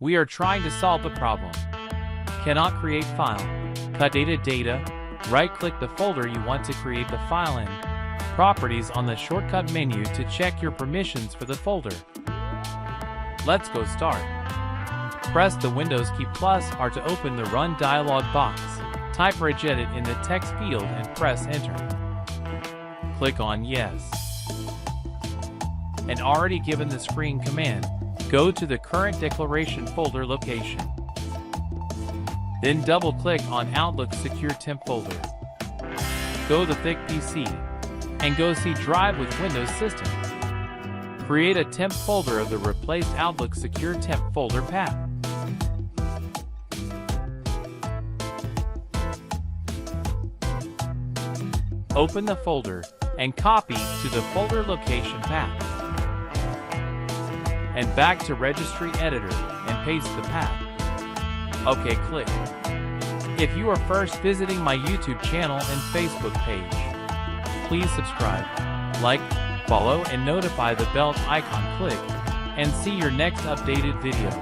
We are trying to solve the problem. Cannot create file. Cutdata data. Right-click the folder you want to create the file in. Properties on the shortcut menu to check your permissions for the folder. Let's go start. Press the Windows key +R to open the Run dialog box. Type regedit in the text field and press Enter. Click on Yes. And already given the screen command, go to the current declaration folder location. Then double-click on Outlook Secure Temp folder. Go to thic PC and go see Drive with Windows System. Create a temp folder of the replaced Outlook Secure Temp folder path. Open the folder and copy to the folder location path. And back to Registry Editor and paste the path. OK, click. If you are first visiting my YouTube channel and Facebook page, please subscribe, like, follow and notify the bell icon. Click and see your next updated video.